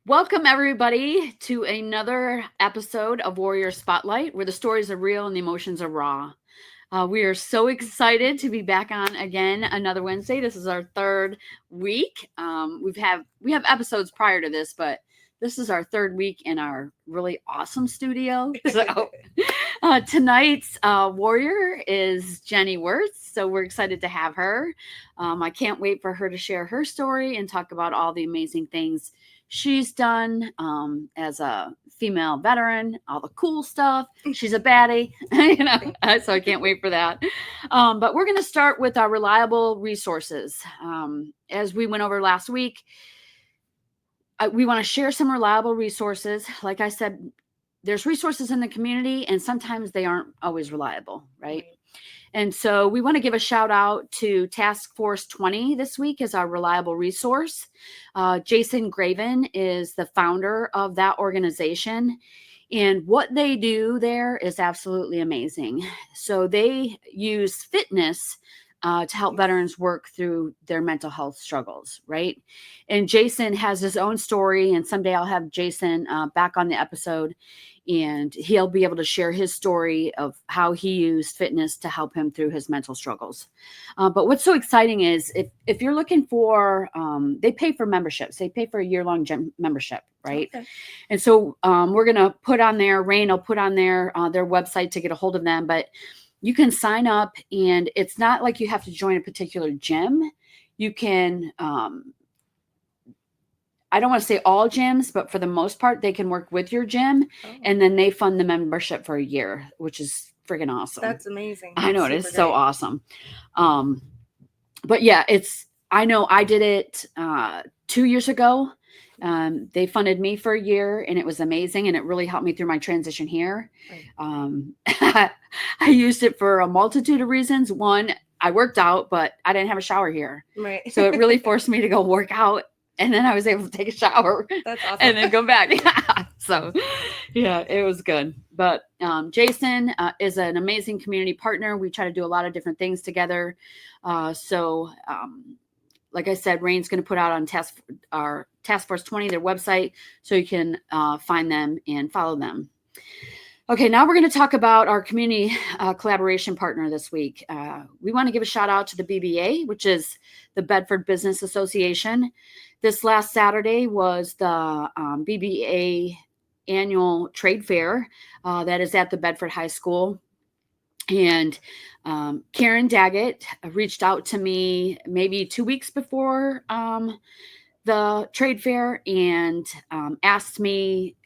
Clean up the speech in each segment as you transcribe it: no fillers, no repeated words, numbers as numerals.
Welcome, everybody, to another episode of Warrior Spotlight, where the stories are real and the emotions are raw. We are so excited to be back on again another Wednesday. This is our third week. We have episodes prior to this, but this is our third week in our really awesome studio. So tonight's warrior is Jenny Wertz. So we're excited to have her. I can't wait for her to share her story and talk about all the amazing things she's done as a female veteran, all the cool stuff. She's a baddie, so I can't wait for that. But we're going to start with our reliable resources. As we went over last week, we want to share some reliable resources. Like I said, there's resources in the community, and sometimes they aren't always reliable, right? And so we want to give a shout out to Task Force 20 this week as our reliable resource. Jason Graven is the founder of that organization. And what they do there is absolutely amazing. So they use fitness to help veterans work through their mental health struggles, right? And Jason has his own story, and someday I'll have Jason back on the episode, and he'll be able to share his story of how he used fitness to help him through his mental struggles. But what's so exciting is if you're looking for, they pay for memberships. They pay for a year-long gym membership, right? Okay. And so we're going to put on there, Rain will put on their website to get a hold of them, but you can sign up, and it's not like you have to join a particular gym. You can, I don't want to say all gyms, but for the most part, they can work with your gym, and then they fund the membership for a year, which is freaking awesome. That's amazing. I know, it is so awesome. But yeah, I know I did it 2 years ago. They funded me for a year, and it was amazing, and it really helped me through my transition here. Right. I used it for a multitude of reasons. One, I worked out, but I didn't have a shower here. Right. So it really forced me to go work out, and then I was able to take a shower. That's awesome. And then go back. So yeah, it was good. But Jason is an amazing community partner. We try to do a lot of different things together. Like I said, Rain's going to put out on our Task Force 20, their website, so you can find them and follow them. Okay, now we're going to talk about our community collaboration partner this week. We want to give a shout out to the BBA, which is the Bedford Business Association. This last Saturday was the BBA annual trade fair that is at the Bedford High School. And Karen Daggett reached out to me maybe 2 weeks before the trade fair and asked me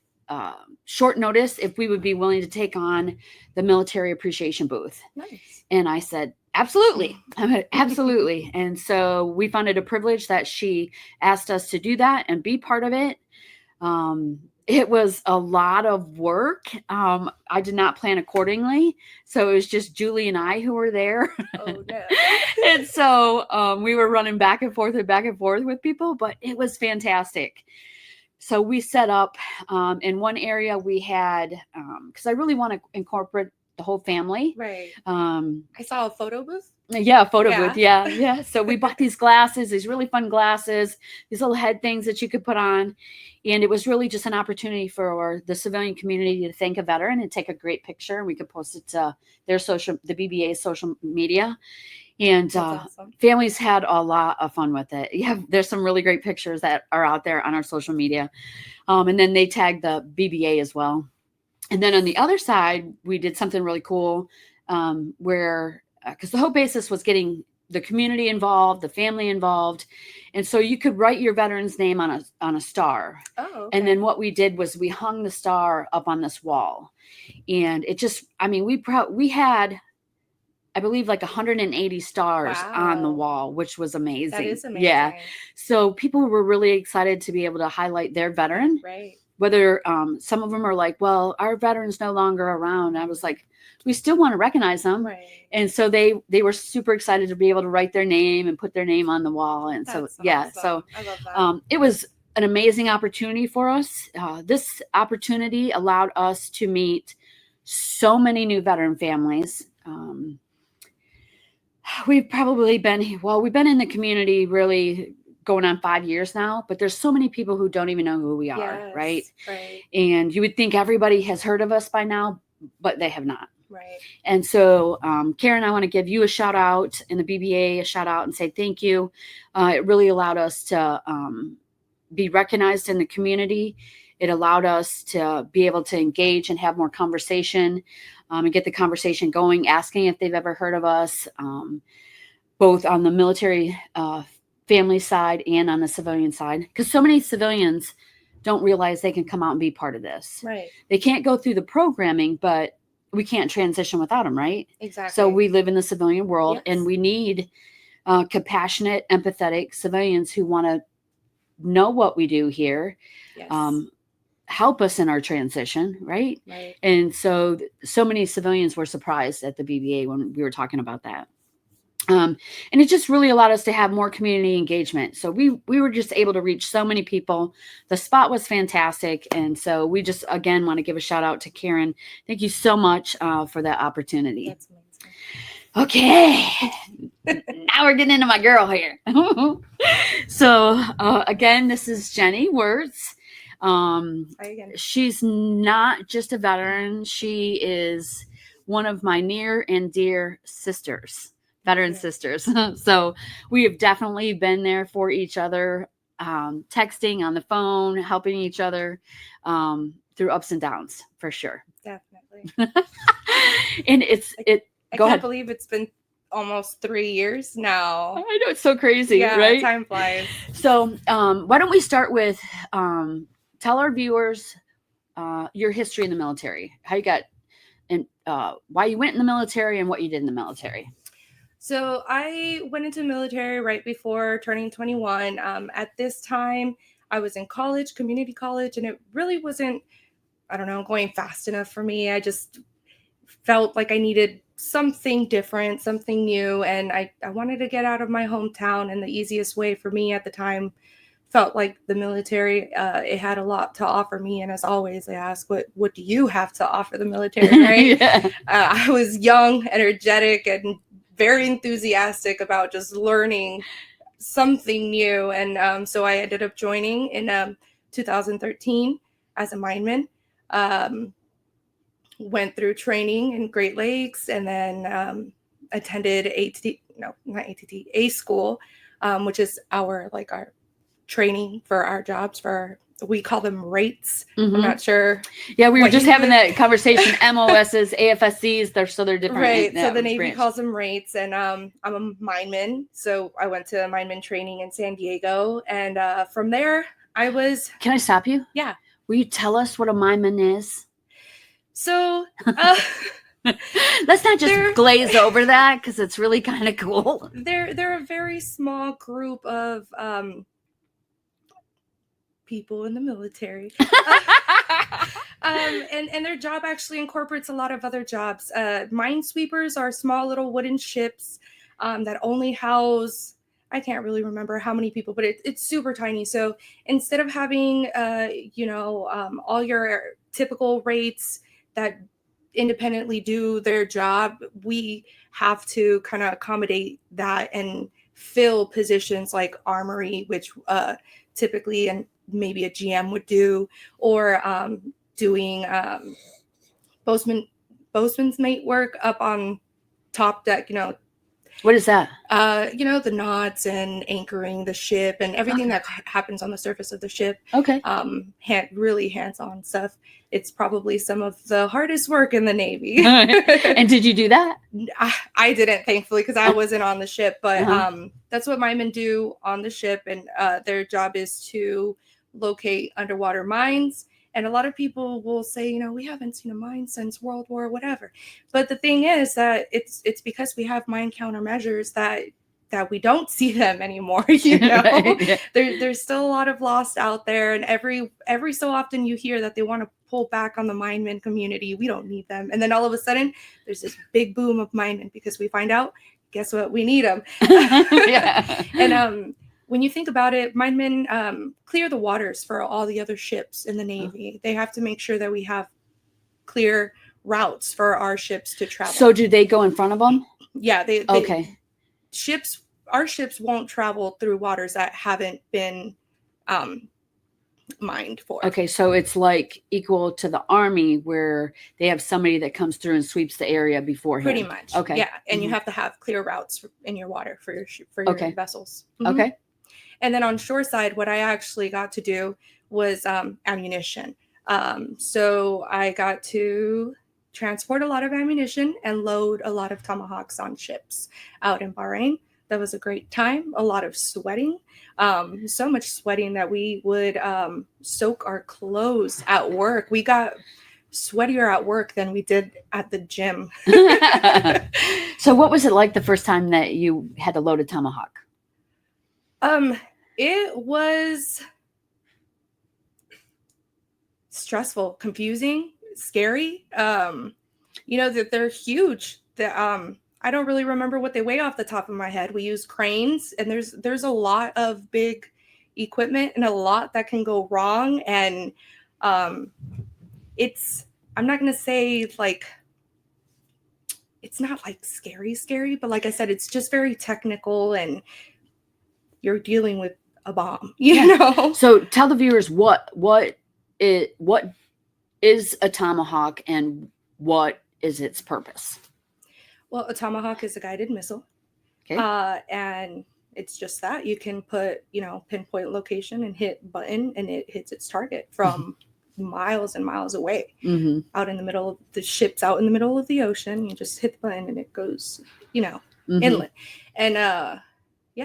short notice if we would be willing to take on the military appreciation booth. Nice. And I said, absolutely. Absolutely. And so we found it a privilege that she asked us to do that and be part of it. It was a lot of work. I did not plan accordingly. So it was just Julie and I who were there. Oh, no. And so we were running back and forth with people, but it was fantastic. So we set up in one area we had, because I really want to incorporate the whole family. Right. I saw a photo booth. Yeah, a photo booth. Yeah. So we bought these glasses, these really fun glasses, these little head things that you could put on. And it was really just an opportunity for the civilian community to thank a veteran and take a great picture. And we could post it to the BBA's social media. And awesome. Families had a lot of fun with it. Yeah, there's some really great pictures that are out there on our social media. And then they tagged the BBA as well. And then on the other side, we did something really cool where, because the whole basis was getting the community involved, the family involved. And so you could write your veteran's name on a star. Oh, okay. And then what we did was we hung the star up on this wall. And it just, we had, I believe, like 180 stars on the wall, which was amazing. That is amazing. Yeah. So people were really excited to be able to highlight their veteran. Right. Whether some of them are like, well, our veteran's no longer around. I was like, we still want to recognize them. Right. And so they were super excited to be able to write their name and put their name on the wall. And That's so, yeah, awesome. so I love that. It was an amazing opportunity for us. This opportunity allowed us to meet so many new veteran families. We've been in the community really going on 5 years now, but there's so many people who don't even know who we are, right? Right. And you would think everybody has heard of us by now, but they have not. Right. And so, Karen, I want to give you a shout out and the BBA a shout out and say thank you. It really allowed us to be recognized in the community. It allowed us to be able to engage and have more conversation and get the conversation going, asking if they've ever heard of us, both on the military family side and on the civilian side. Because so many civilians don't realize they can come out and be part of this. Right. They can't go through the programming, but we can't transition without them, right? Exactly. So we live in the civilian world, Yes. and we need compassionate, empathetic civilians who want to know what we do here, Yes. help us in our transition, right? Right. And so many civilians were surprised at the BBA when we were talking about that. And it just really allowed us to have more community engagement. So we were just able to reach so many people. The spot was fantastic. And so we just, again, want to give a shout out to Karen. Thank you so much for that opportunity. That's amazing. Okay. Now we're getting into my girl here. So again, this is Jenny Wertz. She's not just a veteran. She is one of my near and dear sisters. Veteran sisters. So we have definitely been there for each other, texting on the phone, helping each other through ups and downs, for sure. Definitely. And I can't believe it's been almost 3 years now. I know, it's so crazy, yeah, right? Time flies. So why don't we start with tell our viewers your history in the military, how you got, and why you went in the military and what you did in the military. So I went into the military right before turning 21. At this time, I was in college, community college, and it really wasn't, going fast enough for me. I just felt like I needed something different, something new, and I wanted to get out of my hometown, and the easiest way for me at the time felt like the military. It had a lot to offer me, and as always, I ask, what do you have to offer the military, right? Yeah. I was young, energetic, and very enthusiastic about just learning something new. And so I ended up joining in 2013 as a mineman. Went through training in Great Lakes, and then attended A school, which is our training for our jobs. We call them rates. Mm-hmm. I'm not sure. Yeah, we were just having that conversation. MOSs, AFSCs, they're different. Right. So the Navy calls them rates, and I'm a mineman. So I went to mineman training in San Diego, and from there I was. Can I stop you? Yeah. Will you tell us what a mineman is? So let's not just glaze over that, because it's really kind of cool. They're a very small group of people in the military. And their job actually incorporates a lot of other jobs. Minesweepers are small little wooden ships that only house, I can't really remember how many people, but it's super tiny. So instead of having all your typical rates that independently do their job, we have to kind of accommodate that and fill positions like armory, which typically and maybe a GM would do, or doing boatswain's mate work up on top deck. What is that? The knots and anchoring the ship and everything that happens on the surface of the ship. Okay. Really hands-on stuff. It's probably some of the hardest work in the Navy. And did you do that? I didn't, thankfully, because I wasn't on the ship. But that's what minemen do on the ship, and their job is to locate underwater mines. And a lot of people will say, we haven't seen a mine since World War whatever. But the thing is that it's because we have mine countermeasures that we don't see them anymore. Right, yeah. There's still a lot of lost out there, and every so often you hear that they want to pull back on the mineman community. We don't need them, and then all of a sudden there's this big boom of minemen because we find out, guess what, we need them. Yeah. And when you think about it, minemen clear the waters for all the other ships in the Navy. They have to make sure that we have clear routes for our ships to travel. So do they go in front of them? Yeah, they okay. Ships our ships won't travel through waters that haven't been mined for. Okay, so it's like equal to the Army where they have somebody that comes through and sweeps the area beforehand. Pretty much. Okay. Yeah, and you Mhm. have to have clear routes in your water for your Okay. vessels. Mhm. Okay. And then on shore side, what I actually got to do was ammunition. So I got to transport a lot of ammunition and load a lot of tomahawks on ships out in Bahrain. That was a great time. A lot of sweating, so much sweating that we would soak our clothes at work. We got sweatier at work than we did at the gym. So what was it like the first time that you had to load a tomahawk? It was stressful, confusing, scary. That they're huge. I don't really remember what they weigh off the top of my head. We use cranes, and there's a lot of big equipment and a lot that can go wrong. And I'm not gonna say like it's not like scary, but like I said, it's just very technical, and you're dealing with a bomb, you know. So tell the viewers what is a tomahawk and what is its purpose? Well, a tomahawk is a guided missile. Okay. And it's just that you can put, pinpoint location and hit button, and it hits its target from miles and miles away. Mm-hmm. Out in the middle of the ship's out in the middle of the ocean. You just hit the button and it goes, inland. And yeah.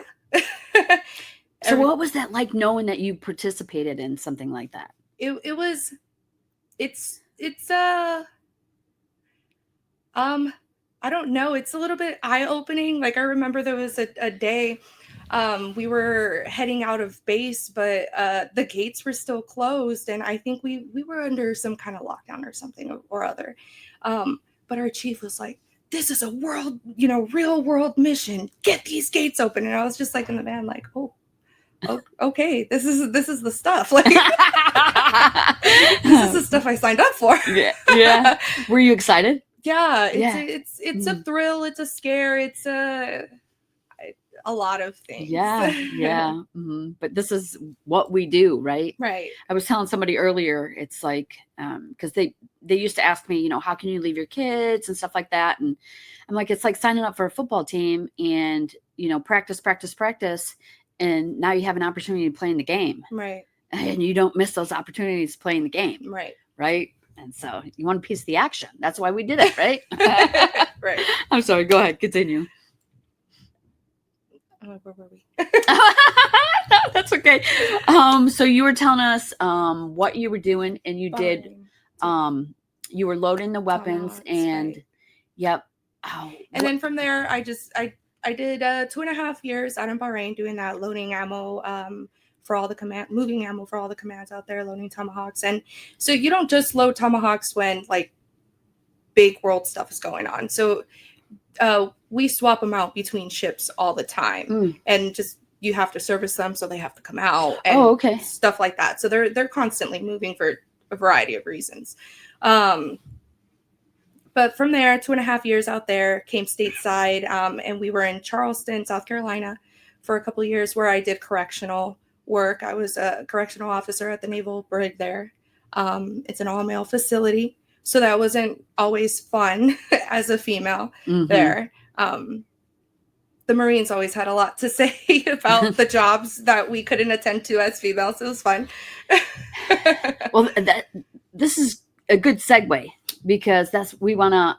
So what was that like, knowing that you participated in something like that? I don't know. It's a little bit eye-opening. Like I remember there was a day we were heading out of base, but the gates were still closed, and I think we were under some kind of lockdown or something or other. But our chief was like, "This is a world, real world mission. Get these gates open." And I was just like in the van, like, "Oh, okay, this is the stuff. Like this is the stuff I signed up for." Yeah. Were you excited? Yeah, it's a thrill, it's a scare, it's a lot of things. Yeah. Mm-hmm. But this is what we do, right? Right. I was telling somebody earlier, it's like, because they used to ask me, how can you leave your kids and stuff like that, and I'm like, it's like signing up for a football team and practice, and now you have an opportunity to play in the game, right? And you don't miss those opportunities playing the game, right. And so you want a piece of the action. That's why we did it, right? Right. I'm sorry. Go ahead. Continue. Where were we? That's okay. So you were telling us what you were doing, and you did. You were loading the weapons, and right. Yep. And then from there, I did 2.5 years out in Bahrain doing that, loading ammo. For all the moving ammo for all the commands out there, loading tomahawks. And so you don't just load tomahawks when like big world stuff is going on. So we swap them out between ships all the time, and just you have to service them, so they have to come out and stuff like that. So they're constantly moving for a variety of reasons. But from there, 2.5 years out there, came stateside, and we were in Charleston, South Carolina, for a couple of years, where I did correctional work. I was a correctional officer at the Naval Brig there. It's an all-male facility, so that wasn't always fun as a female there. The Marines always had a lot to say about the jobs that we couldn't attend to as females. It was fun. Well, this is a good segue, because we want to,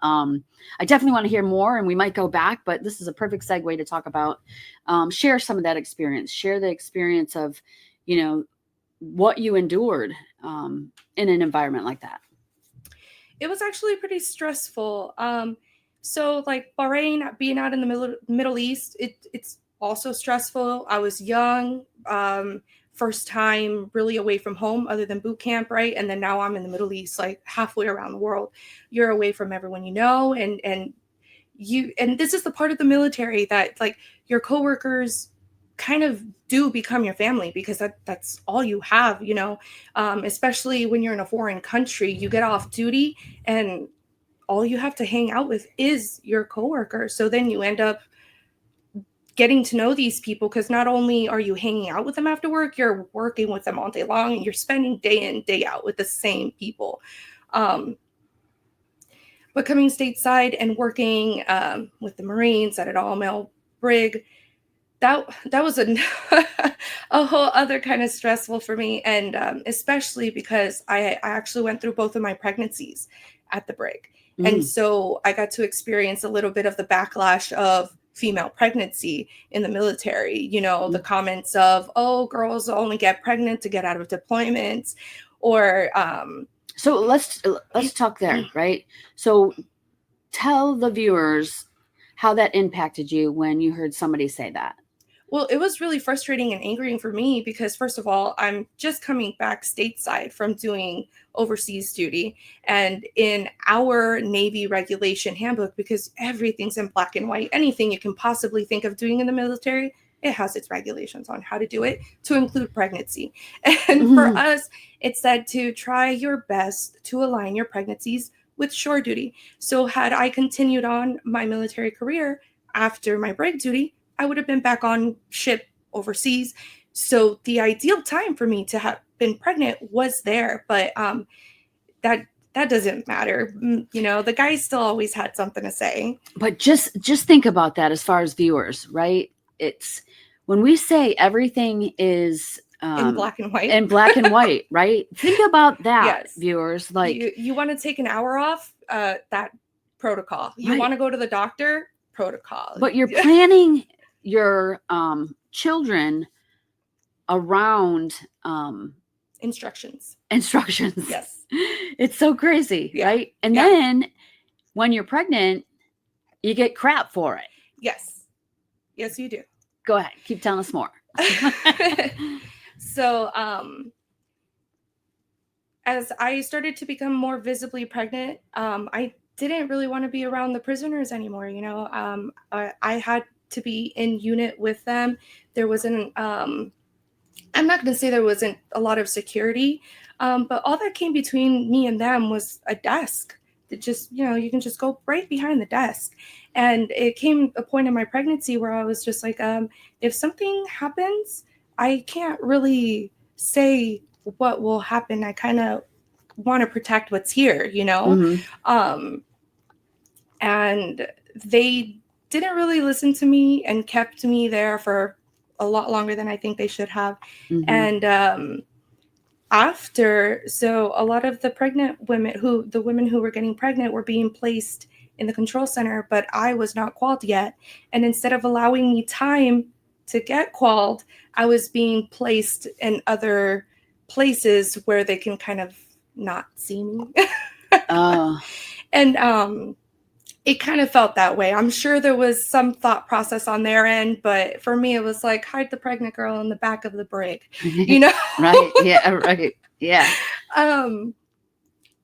I definitely want to hear more, and we might go back, but this is a perfect segue to talk about, share some of that experience, share the experience of, what you endured in an environment like that. It was actually pretty stressful. So like Bahrain, being out in the Middle East, it's also stressful. I was young, first time really away from home other than boot camp, right? And then now I'm in the Middle East, like halfway around the world. You're away from everyone and this is the part of the military that like your coworkers kind of do become your family, because that's all you have, especially when you're in a foreign country. You get off duty and all you have to hang out with is your coworker. So then you end up getting to know these people, because not only are you hanging out with them after work, you're working with them all day long, and you're spending day in, day out with the same people. But coming stateside and working with the Marines at an all-male brig, that was a whole other kind of stressful for me, and especially because I actually went through both of my pregnancies at the brig. And so I got to experience a little bit of the backlash of female pregnancy in the military. You know, the comments of, oh, girls only get pregnant to get out of deployments, or so let's talk there, right? So tell the viewers how that impacted you when you heard somebody say that. Well, it was really frustrating and angering for me because, first of all, I'm just coming back stateside from doing overseas duty. And in our Navy regulation handbook, because everything's in black and white, anything you can possibly think of doing in the military, it has its regulations on how to do it, to include pregnancy. And for us, it said to try your best to align your pregnancies with shore duty. So had I continued on my military career after my brig duty, I would have been back on ship overseas. So the ideal time for me to have been pregnant was there, but that doesn't matter. You know, the guys still always had something to say. But just think about that as far as viewers, right? It's when we say everything is in black and white. In black and white, right? Think about that, yes. Viewers. Like you want to take an hour off, that protocol. You want to go to the doctor, protocol. But you're planning your children around instructions. Yes. It's so crazy, right? And then when you're pregnant, you get crap for it. Yes, you do. Go ahead, keep telling us more. So as I started to become more visibly pregnant, I didn't really want to be around the prisoners anymore. You know, I had to be in unit with them. There wasn't, I'm not going to say there wasn't a lot of security, but all that came between me and them was a desk that just, you know, you can just go right behind the desk. And it came a point in my pregnancy where I was just like, if something happens, I can't really say what will happen. I kind of want to protect what's here, you know? And they didn't really listen to me and kept me there for a lot longer than I think they should have. And so a lot of the pregnant women the women who were getting pregnant were being placed in the control center, but I was not qualled yet. And instead of allowing me time to get qualled, I was being placed in other places where they can kind of not see me. And it kind of felt that way. I'm sure there was some thought process on their end, but for me, it was like, hide the pregnant girl in the back of the brig, you know? Right. Yeah. Right. Yeah.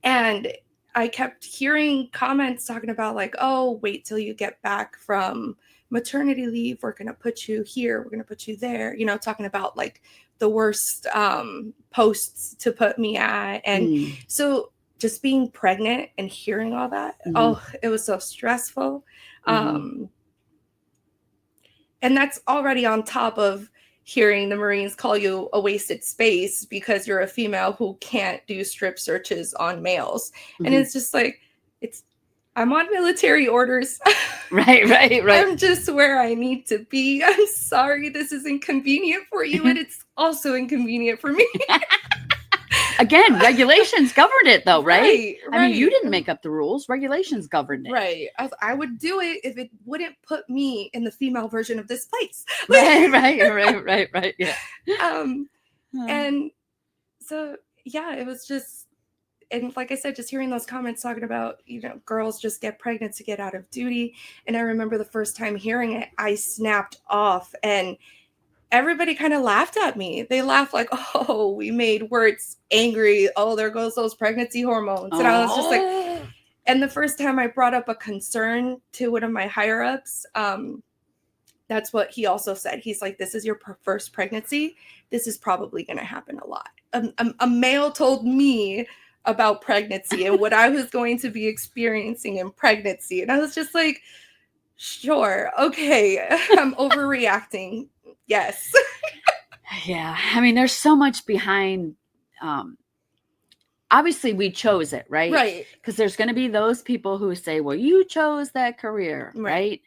And I kept hearing comments talking about like, oh, wait till you get back from maternity leave. We're going to put you here. We're going to put you there, you know, talking about like the worst posts to put me at. And so just being pregnant and hearing all that, oh, it was so stressful. And that's already on top of hearing the Marines call you a wasted space because you're a female who can't do strip searches on males. And it's just like, I'm on military orders. Right. I'm just where I need to be. I'm sorry this is inconvenient for you, and it's also inconvenient for me. Again, regulations governed it though, right? Right. I mean, you didn't make up the rules. Regulations governed it. Right. I would do it if it wouldn't put me in the female version of this place. Right. Yeah. And so, yeah, it was just, and like I said, just hearing those comments talking about, you know, girls just get pregnant to get out of duty. And I remember the first time hearing it, I snapped off, and everybody kind of laughed at me. They laughed like, oh, we made Wertz angry. Oh, there goes those pregnancy hormones. And I was just like, and the first time I brought up a concern to one of my higher ups, that's what he also said. He's like, this is your first pregnancy. This is probably going to happen a lot. A male told me about pregnancy and what I was going to be experiencing in pregnancy. And I was just like, Sure. Okay. I'm overreacting. Yes. Yeah. I mean, there's so much behind. Obviously, we chose it, right? Right. Because there's going to be those people who say, well, you chose that career, Right. right?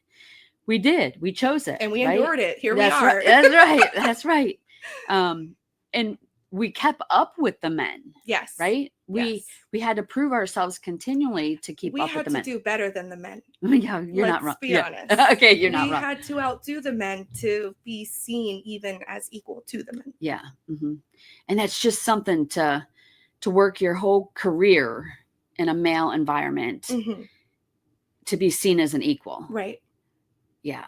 We did. We chose it. And we right? endured it. Here That's we are. Right. That's right. That's right. And we kept up with the men. Yes. Right? Yes. We had to prove ourselves continually to keep We up with had the to men. do better than the men. Yeah, you're not wrong. Let's be Yeah. honest. Okay, you're not We wrong. had to outdo the men to be seen even as equal to the men. Yeah. And that's just something to work your whole career in a male environment to be seen as an equal. Right. Yeah.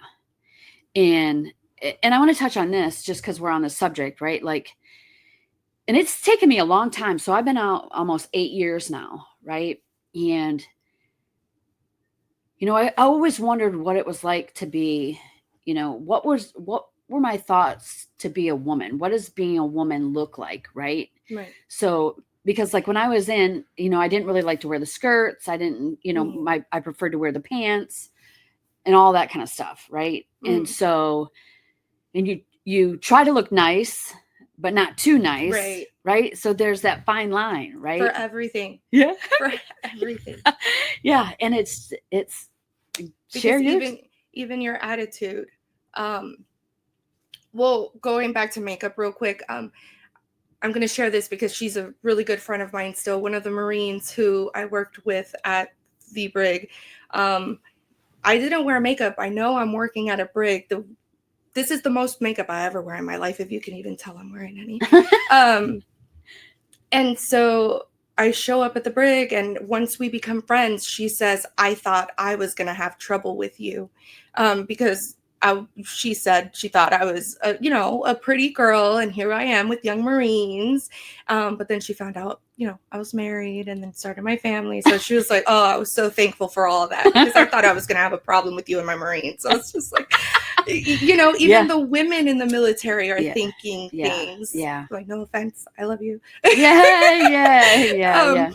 And I want to touch on this just because we're on the subject, right? Like, and it's taken me a long time. So I've been out almost 8 years now, right? And, I always wondered what it was like to be, what were my thoughts to be a woman? What does being a woman look like, right? Right. So, because like when I was in, I didn't really like to wear the skirts. I didn't, I preferred to wear the pants and all that kind of stuff, right? And so, and you try to look nice, but not too nice, right? So there's that fine line, right? For everything. Yeah. For everything. Yeah, and it's because even your attitude. Well, going back to makeup real quick, I'm going to share this because she's a really good friend of mine still, one of the Marines who I worked with at the brig. I didn't wear makeup. I know I'm working at a brig. This is the most makeup I ever wear in my life, if you can even tell I'm wearing any. And so I show up at the brig, and once we become friends, she says, I thought I was going to have trouble with you because she said she thought I was, a pretty girl, and here I am with young Marines. But then she found out, I was married and then started my family. So she was like, oh, I was so thankful for all of that because I thought I was going to have a problem with you and my Marines. So it's just like, even the women in the military are thinking things. Yeah. Like, no offense. I love you. Yeah.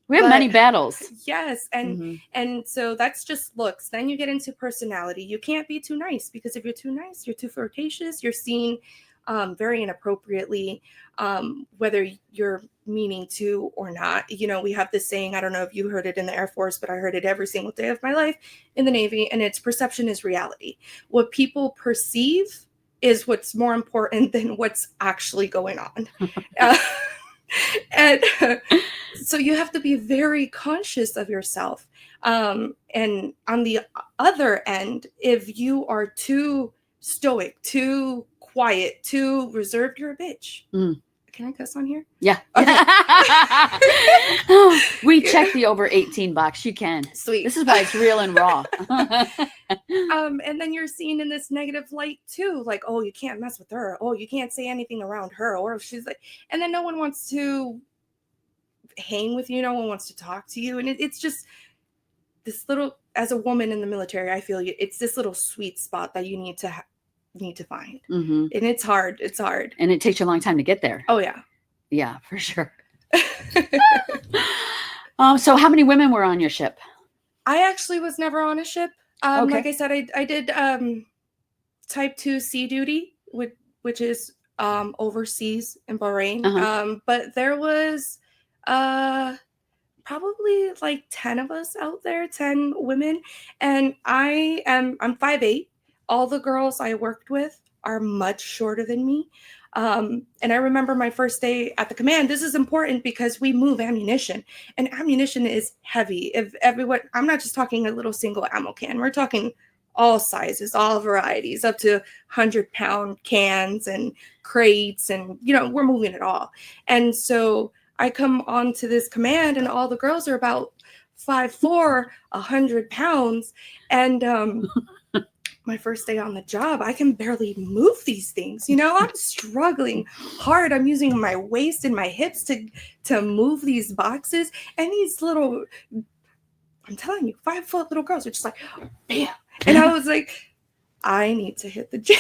We have many battles. Yes. And so that's just looks. Then you get into personality. You can't be too nice because if you're too nice, you're too flirtatious, you're seen very inappropriately, whether you're meaning to or not. We have this saying, I don't know if you heard it in the Air Force, but I heard it every single day of my life in the Navy, and it's perception is reality. What people perceive is what's more important than what's actually going on. And so you have to be very conscious of yourself. And on the other end, if you are too stoic, too quiet, too reserved, you're a bitch. Can I cuss on here? Yeah. Okay. We check the over 18 box. You can. Sweet. This is why it's real and raw. And then you're seen in this negative light too. Like, oh, you can't mess with her. Oh, you can't say anything around her. Or if she's like, and then no one wants to hang with you. No one wants to talk to you. And it's just this little, as a woman in the military, I feel it's this little sweet spot that you need to find. And it's hard. And it takes you a long time to get there. Oh yeah. Yeah, for sure. So how many women were on your ship? I actually was never on a ship. Okay. Like I said, I did type 2 sea duty, which is overseas in Bahrain. But there was probably like 10 of us out there, 10 women. And I'm 5'8". All the girls I worked with are much shorter than me. And I remember my first day at the command. This is important because we move ammunition, and ammunition is heavy. If everyone, I'm not just talking a little single ammo can. We're talking all sizes, all varieties, up to 100-pound cans and crates, and we're moving it all. And so I come onto this command, and all the girls are about 5'4", 100 pounds, and my first day on the job, I can barely move these things. I'm struggling hard. I'm using my waist and my hips to move these boxes. And these little, I'm telling you, 5-foot little girls are just like, bam. And I was like, I need to hit the gym.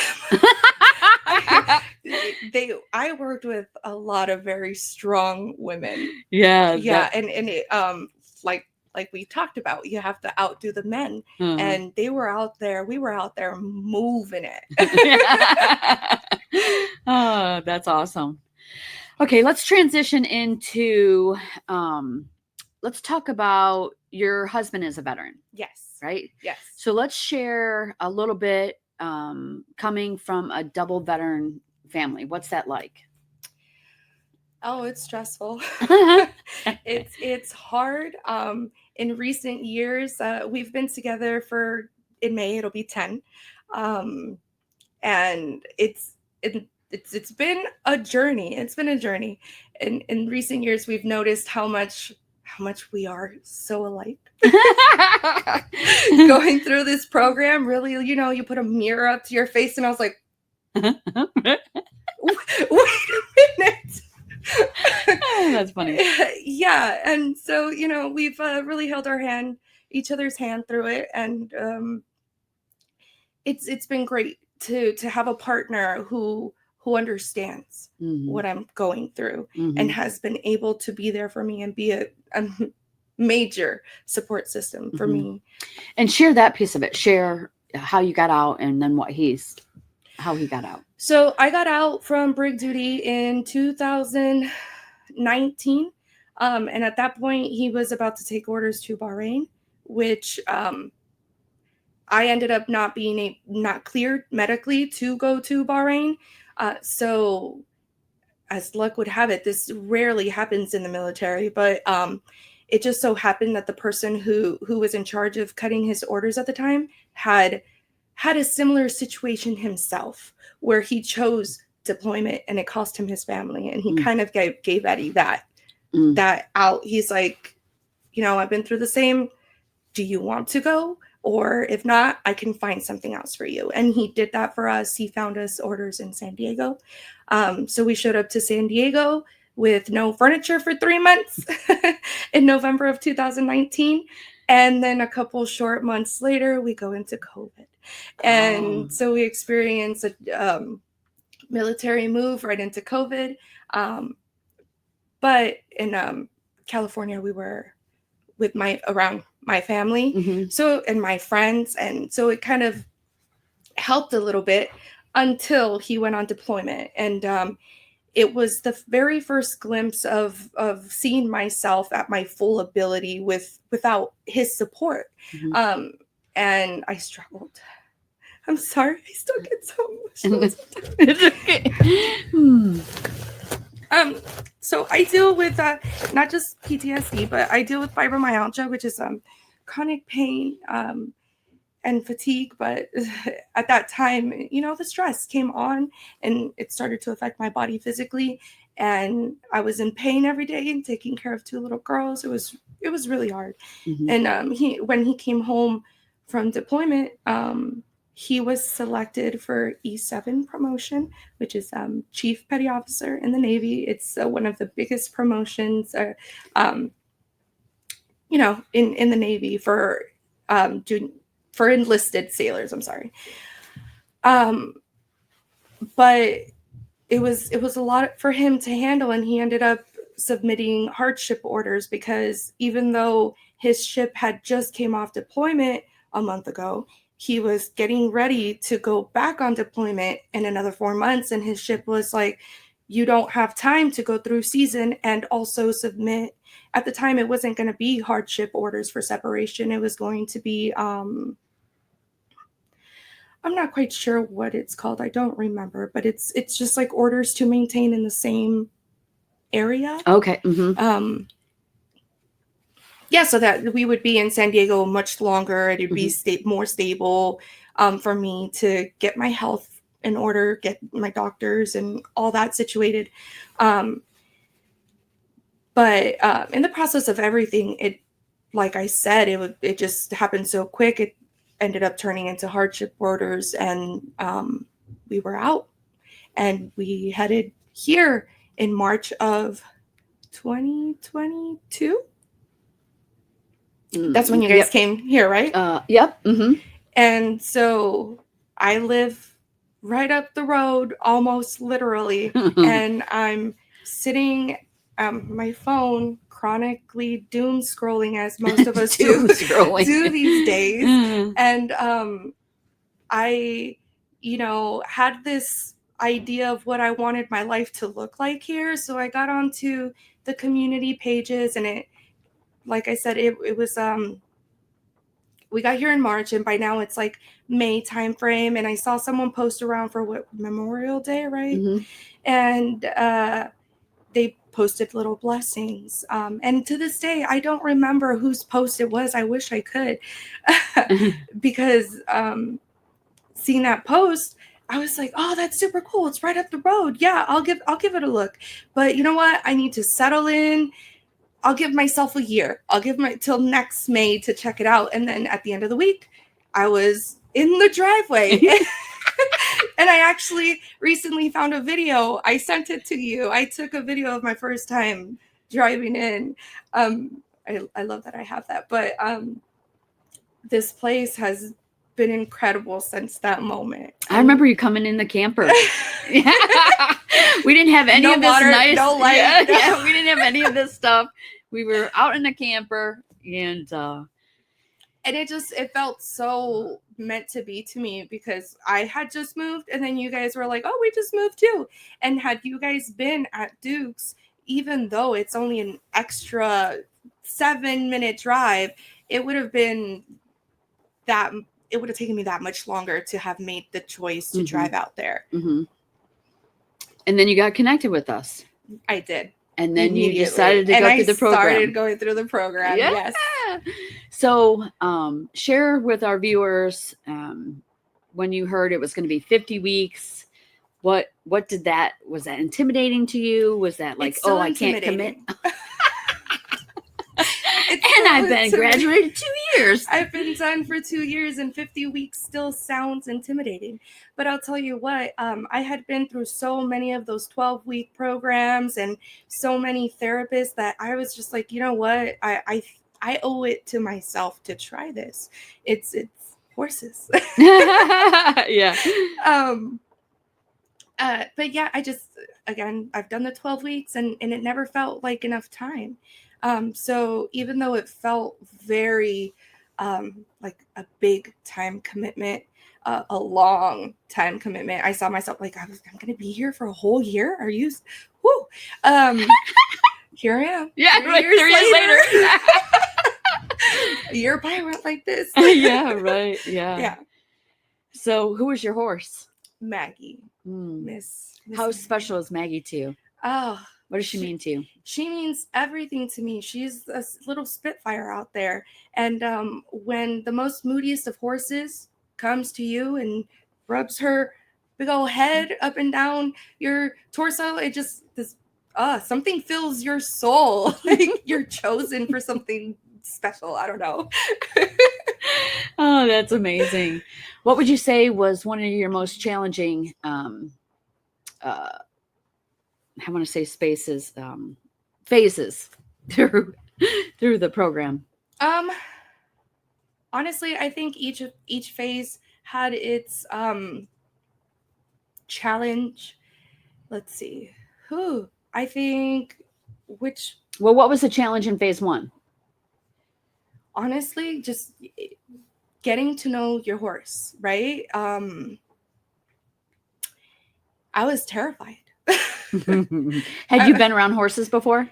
I worked with a lot of very strong women. Yeah. And it, like like we talked about, you have to outdo the men. Mhm. And we were out there moving it. Oh, that's awesome. Okay, let's transition into let's talk about your husband as a veteran, Yes. right? Yes. So let's share a little bit coming from a double veteran family. What's that like? Oh, it's stressful. It's hard. In recent years, we've been together for, in May it'll be 10, and it's been a journey. It's been a journey. In recent years, we've noticed how much we are so alike. Going through this program, really, you put a mirror up to your face, and I was like, wait a minute. That's funny. Yeah, and so we've really held each other's hand through it, and it's been great to have a partner who understands what I'm going through and has been able to be there for me and be a major support system for me. And share that piece of it. Share how you got out and then how he got out. So I got out from brig duty in 2019. And at that point, he was about to take orders to Bahrain, which I ended up not cleared medically to go to Bahrain. So as luck would have it, this rarely happens in the military, but it just so happened that the person who was in charge of cutting his orders at the time had a similar situation himself, where he chose deployment and it cost him his family. And he kind of gave Eddie that out. He's like, I've been through the same. Do you want to go? Or if not, I can find something else for you. And he did that for us. He found us orders in San Diego. So we showed up to San Diego with no furniture for 3 months in November of 2019. And then a couple short months later, we go into COVID. And so we experience a military move right into COVID. But in California, we were with around my family, so, and my friends. And so it kind of helped a little bit until he went on deployment. And it was the very first glimpse of seeing myself at my full ability without his support. And I struggled. I'm sorry, I still get so emotional. It's okay. So I deal with not just PTSD, but I deal with fibromyalgia, which is chronic pain and fatigue. But at that time, the stress came on and it started to affect my body physically. And I was in pain every day and taking care of 2 little girls. It was really hard. And when he came home from deployment, he was selected for E7 promotion, which is Chief Petty Officer in the Navy. It's one of the biggest promotions, in the Navy for enlisted sailors. I'm sorry, but it was a lot for him to handle, and he ended up submitting hardship orders because even though his ship had just came off deployment a month ago, he was getting ready to go back on deployment in another 4 months. And his ship was like, you don't have time to go through season and also submit. At the time, it wasn't going to be hardship orders for separation. It was going to be, I'm not quite sure what it's called. I don't remember, but it's just like orders to maintain in the same area. Okay. Yeah, so that we would be in San Diego much longer. It'd be more stable for me to get my health in order, get my doctors and all that situated. But in the process of everything, it, like I said, it just happened so quick. It ended up turning into hardship orders, and we were out, and we headed here in March of 2022. That's when you guys came here, right? Yep. And so I live right up the road, almost literally, and I'm sitting my phone chronically doom scrolling, as most of us Doom do scrolling. these days. And I, had this idea of what I wanted my life to look like here. So I got onto the community pages, and it, like I said, it was we got here in March, and by now it's like May time frame, and I saw someone post around for what, Memorial Day, right? Mhm. And they posted little blessings. And to this day, I don't remember whose post it was. I wish I could. Because seeing that post, I was like, oh, that's super cool. It's right up the road. Yeah, I'll give it a look. But you know what? I need to settle in. I'll give myself a year. I'll give till next May to check it out. And then at the end of the week, I was in the driveway. And I actually recently found a video. I sent it to you. I took a video of my first time driving in. I love that I have that. But this place has been incredible since that moment. I remember you coming in the camper. We didn't have any of this water, nice. no light. Yeah, we didn't have any of this stuff. We were out in the camper, and it felt so meant to be to me, because I had just moved, and then you guys were like, oh, we just moved too. And had you guys been at Duke's, even though it's only an extra 7-minute drive, it would have taken me that much longer to have made the choice to drive out there. Mm-hmm. And then you got connected with us. I did. And then you decided to go through the program. I started going through the program, yes. So share with our viewers, when you heard it was going to be 50 weeks, what did that, was that intimidating to you? Was that like, oh, I can't commit? And I've been graduated 2 years. I've been done for 2 years, and 50 weeks still sounds intimidating. But I'll tell you what, I had been through so many of those 12-week programs and so many therapists that I was just like, you know what, I owe it to myself to try this. It's horses. Yeah. But yeah, I've done the 12 weeks, and it never felt like enough time. So even though it felt very like a big time commitment, a long time commitment, I saw myself like, I'm going to be here for a whole year. Are you? Whoo! Here I am. Yeah, 3 years later. A year probably went like this. Yeah, right. Yeah. Yeah. So who was your horse? Maggie. Miss How special is Maggie to you? Oh, what does she mean to you? She means everything to me. She's a little spitfire out there. And when the most moodiest of horses comes to you and rubs her big old head up and down your torso, it just, something fills your soul. Like you're chosen for something special. I don't know. Oh, that's amazing. What would you say was one of your most challenging, I want to say phases through the program? Honestly, I think each phase had its challenge. Let's see. I think Well, what was the challenge in phase 1? Honestly, just getting to know your horse, right? I was terrified. Had you been around horses before?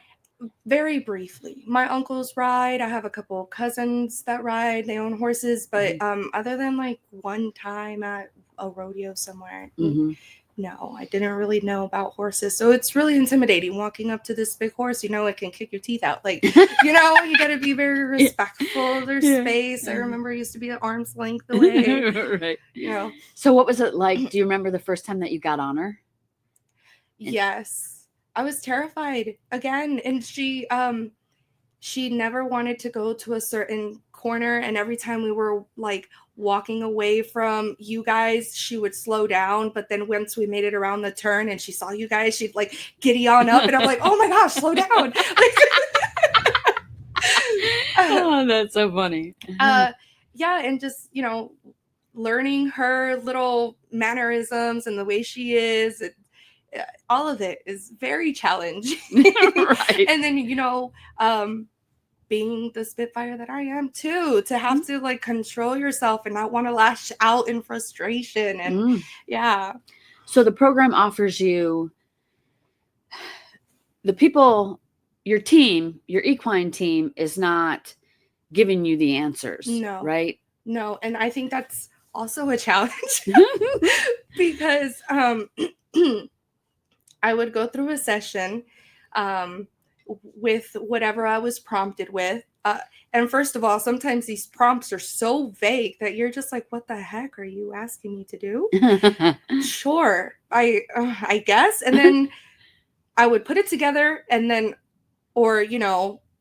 Very briefly. My uncles ride. I have a couple cousins that ride. They own horses, but other than like one time at a rodeo somewhere, no, I didn't really know about horses. So it's really intimidating walking up to this big horse. You know, it can kick your teeth out. Like, you got to be very respectful of their space. I remember it used to be an arm's length away. Right. So what was it like? Do you remember the first time that you got on her? Yes. I was terrified again. And she never wanted to go to a certain corner. And every time we were like walking away from you guys, she would slow down. But then once we made it around the turn and she saw you guys, she'd like giddy on up. And I'm like, oh my gosh, slow down. Oh, that's so funny. Yeah. And just, learning her little mannerisms and the way she is. all of it is very challenging. Right. And then, being the Spitfire that I am too, to have to like control yourself and not want to lash out in frustration. And yeah. So the program offers you the people, your team, your equine team is not giving you the answers, No. right? No. And I think that's also a challenge because I would go through a session with whatever I was prompted with. And first of all, sometimes these prompts are so vague that you're just like, what the heck are you asking me to do? Sure, I guess. And then I would put it together and then, or,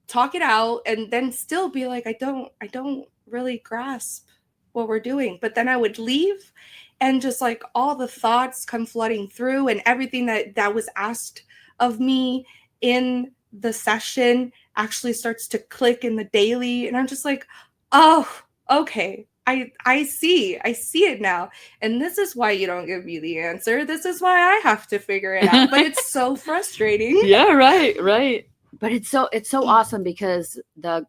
talk it out and then still be like, I don't really grasp what we're doing. But then I would leave and just like all the thoughts come flooding through and everything that was asked of me in the session actually starts to click in the daily. And I'm just like, oh, okay. I see it now. And this is why you don't give me the answer. This is why I have to figure it out. But it's so frustrating. Yeah, right. But it's so awesome because the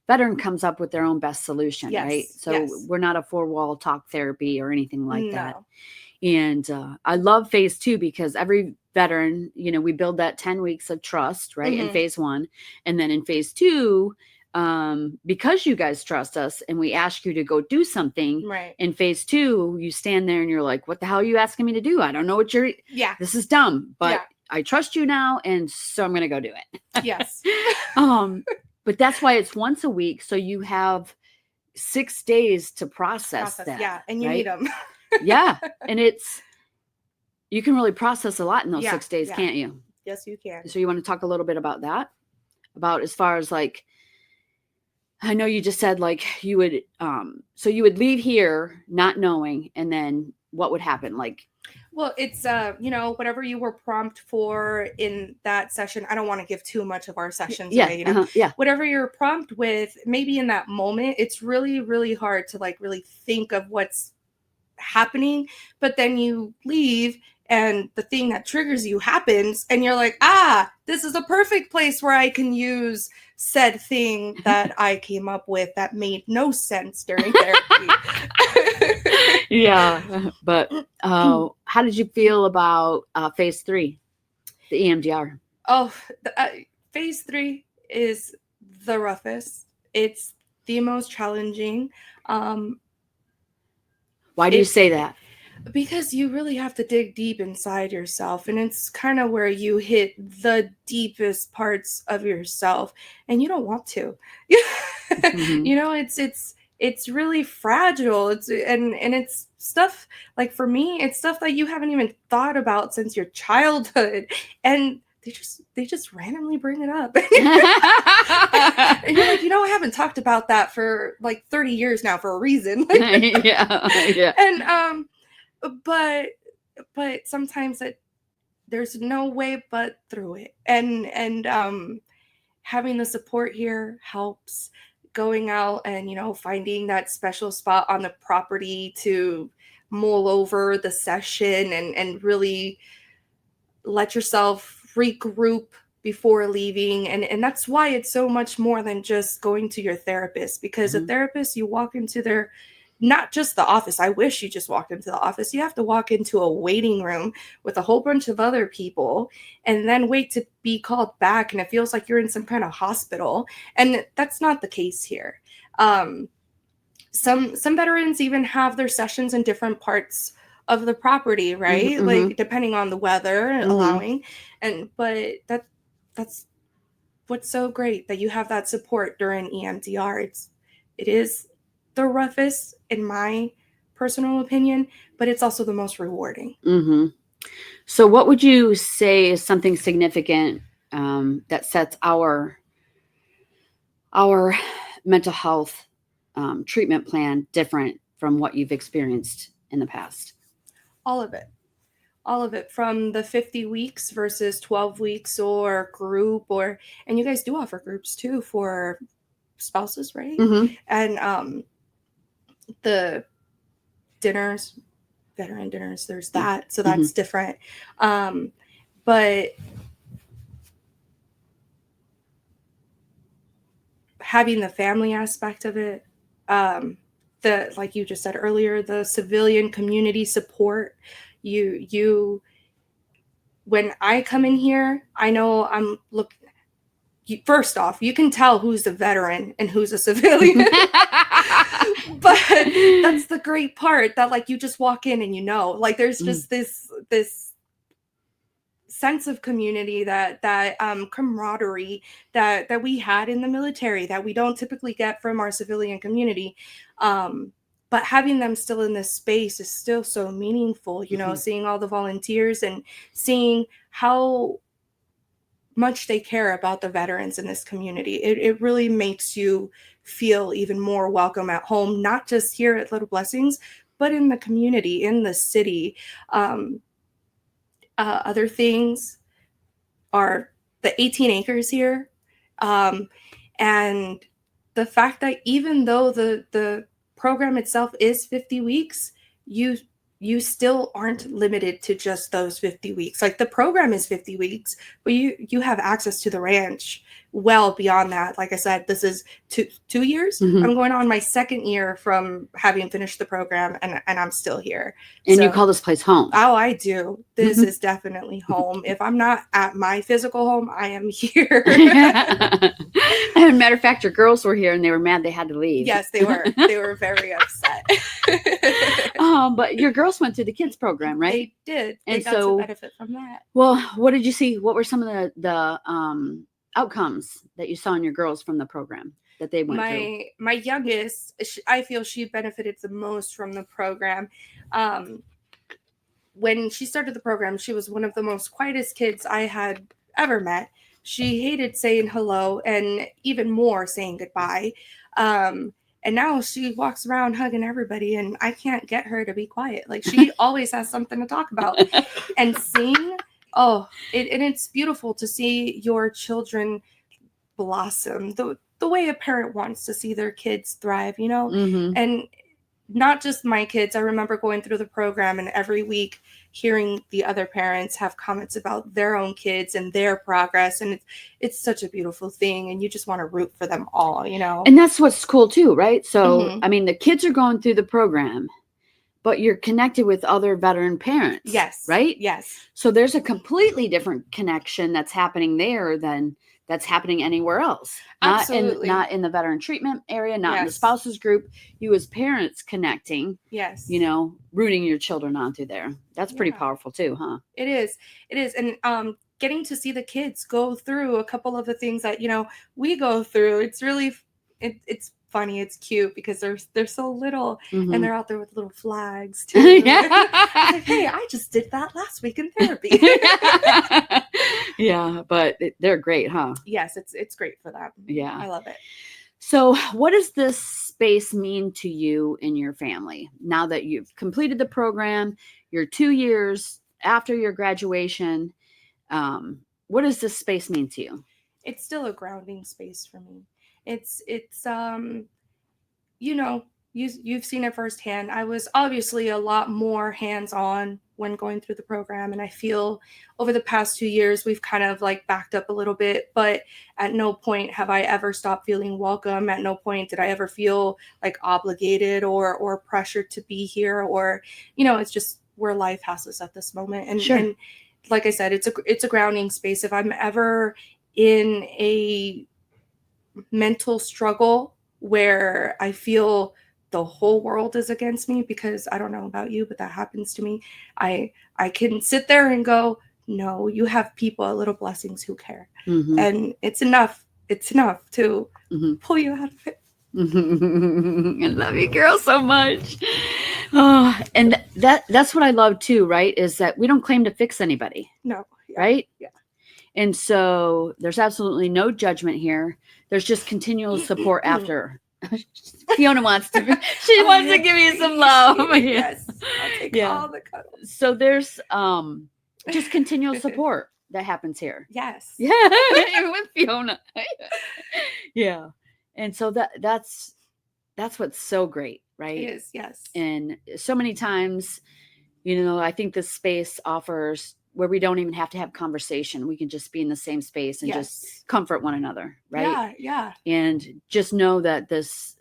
veteran comes up with their own best solution, Yes, right? So yes. we're not a 4-wall talk therapy or anything like that. No. And I love phase 2 because every veteran, we build that 10 weeks of trust, right? In phase 1. And then in phase 2, because you guys trust us and we ask you to go do something, Right. in phase 2, you stand there and you're like, what the hell are you asking me to do? I don't know what this is dumb, but I trust you now. And so I'm going to go do it. Yes. But that's why it's once a week. So you have 6 days to process that. Yeah. And you right? need them. Yeah. And you can really process a lot in those 6 days, can't you? Yes, you can. So you want to talk a little bit about that? About as far as like, I know you just said like you would, so you would leave here not knowing, and then what would happen? Like, well, it's, whatever you were prompt for in that session. I don't want to give too much of our sessions away, whatever you're prompt with, maybe in that moment, it's really, really hard to like really think of what's happening. But then you leave and the thing that triggers you happens and you're like, this is a perfect place where I can use said thing that I came up with that made no sense during therapy. Yeah. But how did you feel about phase 3, the EMDR? Oh, phase 3 is the roughest. It's the most challenging. Why do you say that? Because you really have to dig deep inside yourself, and it's kind of where you hit the deepest parts of yourself, and you don't want to. It's really fragile. It's stuff like, for me, it's stuff that you haven't even thought about since your childhood, and they just randomly bring it up. And you're like, I haven't talked about that for like 30 years now for a reason. Yeah. And but sometimes there's no way but through it. And having the support here helps. Going out and finding that special spot on the property to mull over the session and really let yourself regroup before leaving. And that's why it's so much more than just going to your therapist, because a therapist, you walk into their, not just the office. I wish you just walked into the office. You have to walk into a waiting room with a whole bunch of other people and then wait to be called back. And it feels like you're in some kind of hospital. And that's not the case here. Some veterans even have their sessions in different parts of the property, right? Like depending on the weather allowing. But that's what's so great, that you have that support during EMDR. It is the roughest in my personal opinion, but it's also the most rewarding. So what would you say is something significant that sets our mental health treatment plan different from what you've experienced in the past? All of it, from the 50 weeks versus 12 weeks or group, and you guys do offer groups too for spouses, right? And the dinners, veteran dinners, there's that, so that's different. but having the family aspect of it, the, like you just said earlier, the civilian community support, you when I come in here, I know I'm looking. First off, you can tell who's a veteran and who's a civilian. But that's the great part, that like you just walk in and you know, like there's just this sense of community, that camaraderie that we had in the military that we don't typically get from our civilian community. But having them still in this space is still so meaningful, you know, seeing all the volunteers and seeing how much they care about the veterans in this community. It really makes you feel even more welcome at home, not just here at Little Blessings, but in the community, in the city. Other things are the 18 acres here. And the fact that even though the program itself is 50 weeks, you still aren't limited to just those 50 weeks. Like the program is 50 weeks, but you have access to the ranch well beyond that. Like I said, this is two years. I'm going on my second year from having finished the program, and I'm still here. And so, you call this place home? Oh, I do. This is definitely home. If I'm not at my physical home, I am here. And matter of fact, your girls were here and they were mad they had to leave. Yes, they were. They were very upset. But your girls went through the kids program, right? They did. They got to benefit from that. Well, what did you see? What were some of the outcomes that you saw in your girls from the program that they went through? My youngest, I feel she benefited the most from the program. When she started the program, she was one of the most quietest kids I had ever met. She hated saying hello and even more saying goodbye. And now she walks around hugging everybody, and I can't get her to be quiet. Like she always has something to talk about and sing. Oh, and it's beautiful to see your children blossom the way a parent wants to see their kids thrive, you know? And not just my kids. I remember going through the program and every week hearing the other parents have comments about their own kids and their progress. And it's such a beautiful thing. And you just want to root for them all, you know? And that's what's cool too, right? So, I mean, the kids are going through the program, but you're connected with other veteran parents. Yes. Right? Yes. So there's a completely different connection that's happening there than that's happening anywhere else. Absolutely. Not in the veteran treatment area, not in the spouses group. You as parents connecting. Yes. You know, rooting your children on through there. That's pretty powerful too, huh? It is. It is. And getting to see the kids go through a couple of the things that, you know, we go through. It's really it's funny. It's cute because they're so little and they're out there with little flags too. Like, hey, I just did that last week in therapy. Yeah, but they're great, huh? Yes, it's great for them. Yeah, I love it. So what does this space mean to you and your family now that you've completed the program? You're 2 years after your graduation. What does this space mean to you? It's still a grounding space for me. It's you know, you've seen it firsthand. I was obviously a lot more hands-on when going through the program, and I feel over the past 2 years we've kind of like backed up a little bit, but at no point have I ever stopped feeling welcome. At no point did I ever feel like obligated or pressured to be here, or, you know, it's just where life has us at this moment. And, and like I said, it's a grounding space. If I'm ever in a mental struggle where I feel the whole world is against me, because I don't know about you, but that happens to me, I can sit there and go, no, you have people at Little Blessings who care. And it's enough to pull you out of it. I love you, girl, so much. Oh, and that's what I love too, right? Is that we don't claim to fix anybody. No. Right? Yeah. And so there's absolutely no judgment here. There's just continual support after. Fiona wants to give you some love. Yes. I'll take all the cuddles. So there's just continual support that happens here. Yes. Yeah. With Fiona. Yeah. And so that's what's so great, right? It is, yes. And so many times, you know, I think this space offers where we don't even have to have conversation. We can just be in the same space and just comfort one another, right? Yeah. And just know that this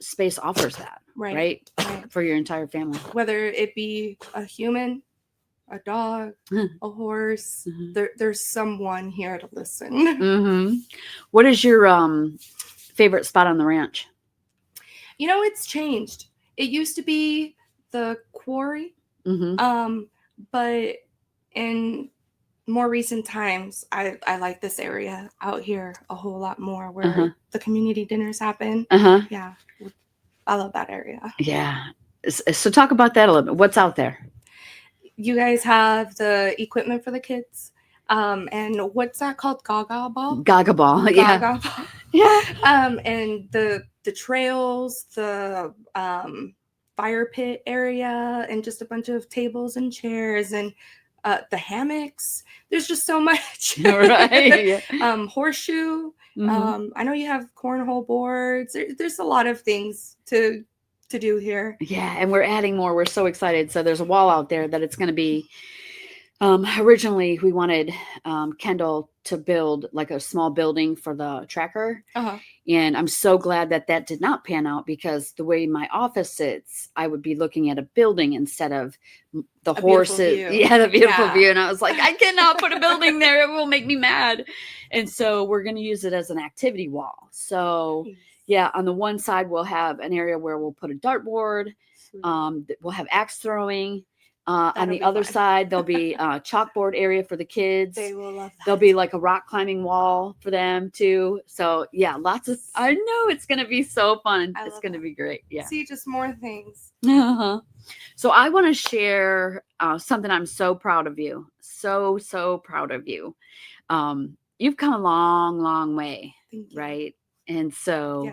space offers that, right? For your entire family. Whether it be a human, a dog, a horse, there's someone here to listen. What is your favorite spot on the ranch? You know, it's changed. It used to be the quarry, but in more recent times, I like this area out here a whole lot more, where the community dinners happen. Yeah, I love that area. Yeah. So talk about that a little bit. What's out there? You guys have the equipment for the kids. And what's that called? Gaga ball? Gaga ball, yeah. Gaga ball. Yeah. And the trails, the fire pit area, and just a bunch of tables and chairs, and the hammocks. There's just so much. Right. Horseshoe. I know you have cornhole boards. There's a lot of things to do here. Yeah, and we're adding more. We're so excited. So there's a wall out there that it's going to be. Originally, we wanted Kendall to build like a small building for the tracker. And I'm so glad that did not pan out, because the way my office sits, I would be looking at a building instead of the horses. Yeah, the beautiful view. And I was like, I cannot put a building there. It will make me mad. And so we're going to use it as an activity wall. So yeah, on the one side, we'll have an area where we'll put a dartboard. We'll have axe throwing. On the other side, there'll be a chalkboard area for the kids. They will love that. There'll be like a rock climbing wall for them too. So yeah, lots of, I know it's going to be so fun. It's going to be great. Yeah. See, just more things. So I want to share something. I'm so proud of you. So proud of you. You've come a long, long way, right? And so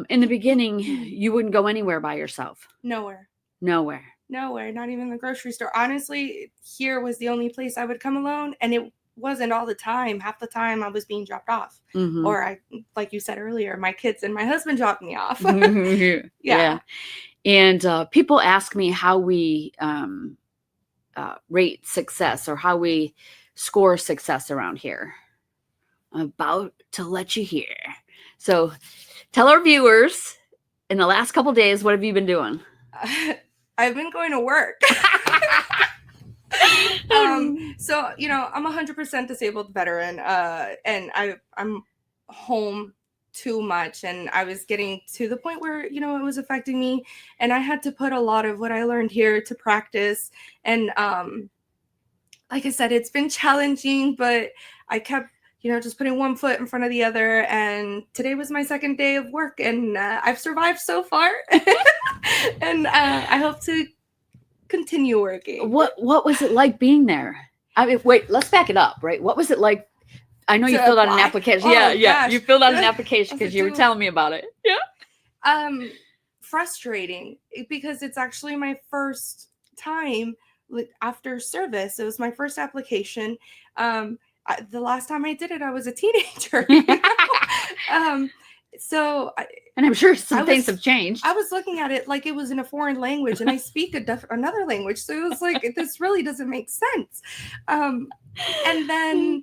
in the beginning, you wouldn't go anywhere by yourself. Nowhere, not even the grocery store. Honestly, here was the only place I would come alone, and it wasn't all the time. Half the time I was being dropped off, or I, like you said earlier, my kids and my husband dropped me off. Yeah. And people ask me how we rate success, or how we score success around here. I'm about to let you hear. So tell our viewers, in the last couple of days, what have you been doing? I've been going to work. So, you know, I'm 100% disabled veteran, and I'm home too much, and I was getting to the point where, you know, it was affecting me, and I had to put a lot of what I learned here to practice. And like I said, it's been challenging, but I kept, you know, just putting one foot in front of the other. And today was my second day of work, and I've survived so far. And I hope to continue working. What was it like being there? I mean, wait, let's back it up, right? What was it like? I know you filled out an application. Yeah. You filled out an application because you were telling me about it. Yeah. Frustrating, because it's actually my first time after service. It was my first application. The last time I did it, I was a teenager. And I'm sure some things have changed. I was looking at it like it was in a foreign language, and I speak another language. So it was like, this really doesn't make sense. And then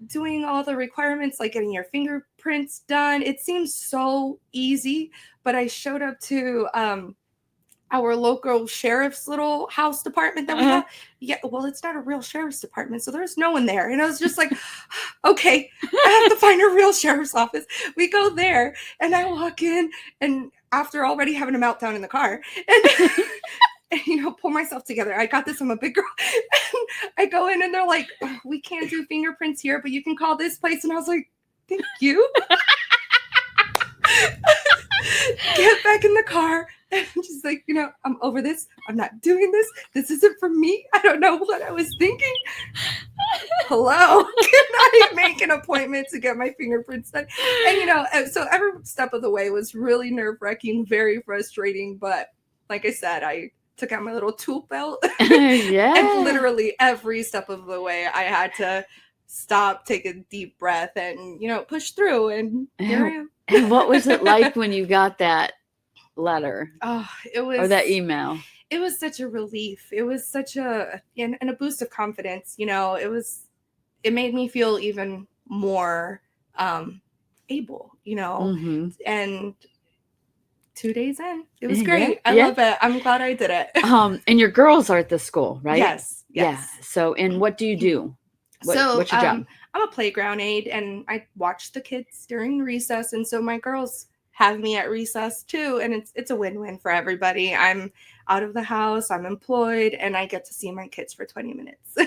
doing all the requirements, like getting your fingerprints done. It seems so easy, but I showed up to our local sheriff's little house department that we have. Yeah, well, it's not a real sheriff's department, so there's no one there. And I was just like, okay, I have to find a real sheriff's office. We go there, and I walk in, and after already having a meltdown in the car, and you know, pull myself together. I got this, I'm a big girl. And I go in, and they're like, we can't do fingerprints here, but you can call this place. And I was like, thank you. Get back in the car. And I'm just like, you know, I'm over this. I'm not doing this. This isn't for me. I don't know what I was thinking. Hello. Can I make an appointment to get my fingerprints done? And, you know, so every step of the way was really nerve-wracking, very frustrating. But like I said, I took out my little tool belt. Yeah. And literally every step of the way, I had to stop, take a deep breath, and, you know, push through. And here I am. And what was it like when you got that letter? Oh, it was, or that email? it was such a relief. It was such and a boost of confidence. It made me feel even more able, Mm-hmm. and 2 days in, it was Yeah, great. I yeah. love it. I'm glad I did it. And your girls are at the school, right? Yes. Yeah. So, and what do you do? What's your job? I'm a playground aide, and I watch the kids during recess, and so my girls have me at recess too, and it's a win-win for everybody. I'm out of the house, I'm employed, and I get to see my kids for 20 minutes.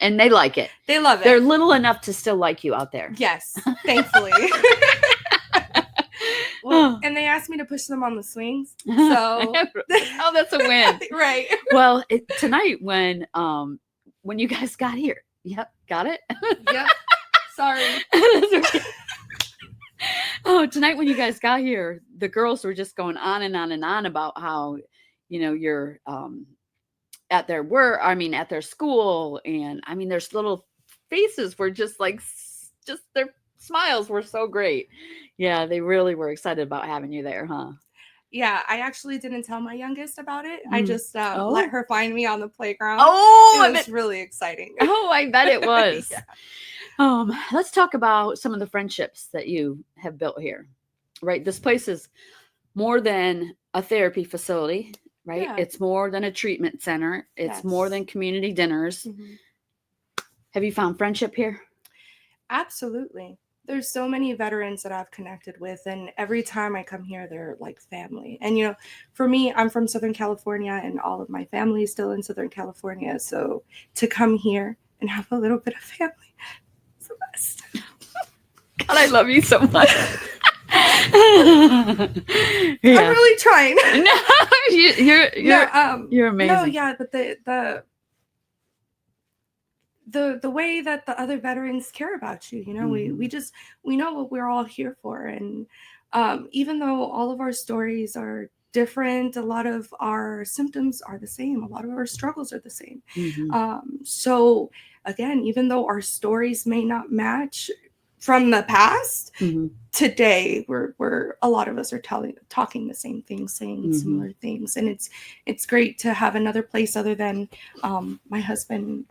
And they like it. They love it. They're little enough to still like you out there. Yes, thankfully. Well, and they asked me to push them on the swings. So oh, that's a win. Right. Well, tonight when you guys got here. Yep, got it? Yep. Sorry. Oh, tonight when you guys got here, the girls were just going on and on and on about how, you're at their work, at their school, and their little faces were just their smiles were so great. Yeah, they really were excited about having you there, huh? Yeah, I actually didn't tell my youngest about it. I just let her find me on the playground. Oh, it was really exciting. Oh, I bet it was. Yeah. Let's talk about some of the friendships that you have built here, right? This place is more than a therapy facility, right? Yeah. It's more than a treatment center. It's more than community dinners. Mm-hmm. Have you found friendship here? Absolutely. There's so many veterans that I've connected with, and every time I come here, they're like family. And for me, I'm from Southern California, and all of my family is still in Southern California. So to come here and have a little bit of family, it's the best. God, I love you so much. Yeah. I'm really trying. No, you're amazing. No, yeah, but the way that the other veterans care about you, Mm-hmm. we know what we're all here for. And even though all of our stories are different, a lot of our symptoms are the same, a lot of our struggles are the same. Mm-hmm. So again, even though our stories may not match from the past, mm-hmm. today we're a lot of us are talking the same things, saying mm-hmm. similar things. And it's great to have another place other than my husband,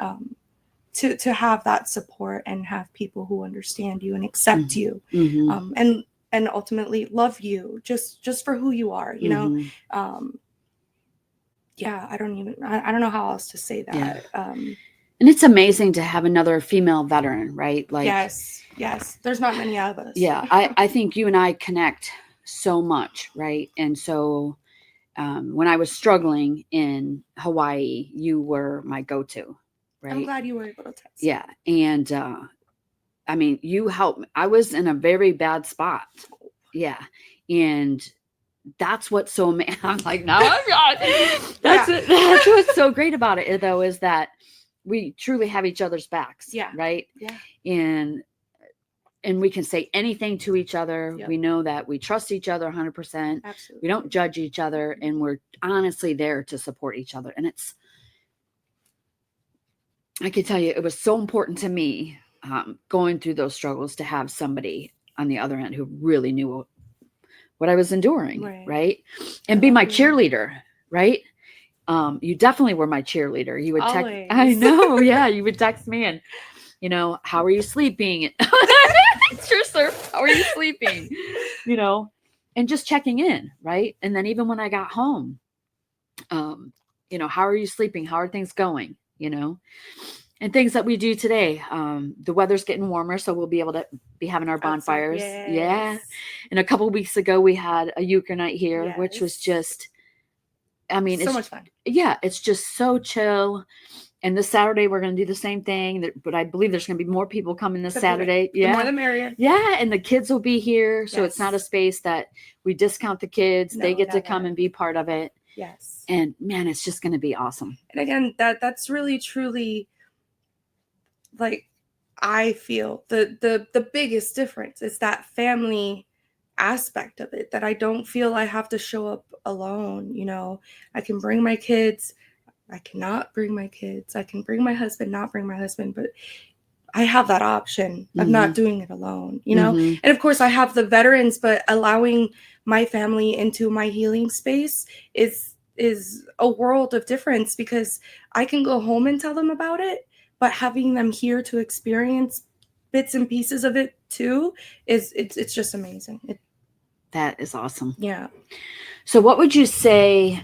to have that support and have people who understand you and accept mm-hmm. you, mm-hmm. And ultimately love you just for who you are, mm-hmm. Yeah, I don't know how else to say that. Yeah. And it's amazing to have another female veteran, right? Like, yes, there's not many of us. Yeah, I think you and I connect so much, right? And so when I was struggling in Hawaii, you were my go-to, right? I'm glad you were able to text. Yeah, and you helped me. I was in a very bad spot. Yeah, and that's what's so amazing. I'm like, now I'm God. That's what's so great about it, though, is that we truly have each other's backs. Yeah. Right. Yeah. And we can say anything to each other. Yep. We know that we trust each other 100%. Absolutely. We don't judge each other, and we're honestly there to support each other. And I can tell you, it was so important to me going through those struggles to have somebody on the other end who really knew what I was enduring, right? And be my cheerleader, right? You definitely were my cheerleader. You would text. I know, yeah. You would text me and, how are you sleeping? Sure, sir. How are you sleeping? And just checking in, right? And then even when I got home, how are you sleeping? How are things going? And things that we do today. The weather's getting warmer, so we'll be able to be having our bonfires. Yes. Yeah. And a couple of weeks ago, we had a euchre night here, which was just, it's so much fun. Yeah, it's just so chill. And this Saturday, we're going to do the same thing. But I believe there's going to be more people coming this Saturday. The more the merrier. Yeah, and the kids will be here. So it's not a space that we discount the kids. No, they get to come and be part of it. Yes. And man, it's just going to be awesome. And again, that's really, truly, like, I feel the biggest difference is that family aspect of it, that I don't feel I have to show up alone. I can bring my kids. I cannot bring my kids. I can bring my husband, not bring my husband, but I have that option of not doing it alone, And of course I have the veterans, but allowing my family into my healing space is is a world of difference, because I can go home and tell them about it, but having them here to experience bits and pieces of it too it's just amazing. That is awesome. Yeah. So what would you say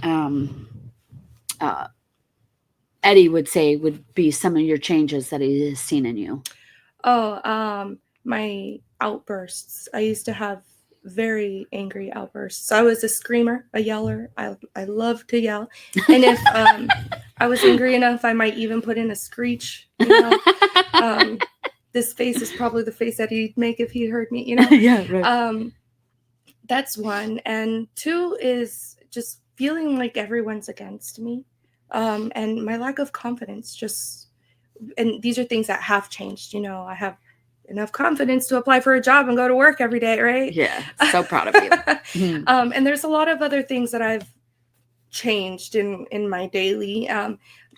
Eddie would say would be some of your changes that he has seen in you? My outbursts. I used to have very angry outbursts. I was a screamer, a yeller. I love to yell. And if I was angry enough, I might even put in a screech, this face is probably the face that he'd make if he heard me, Yeah, right. That's one. And two is just feeling like everyone's against me. And my lack of confidence, and these are things that have changed. I have enough confidence to apply for a job and go to work every day, right? Yeah, so proud of you. And there's a lot of other things that I've changed in my daily.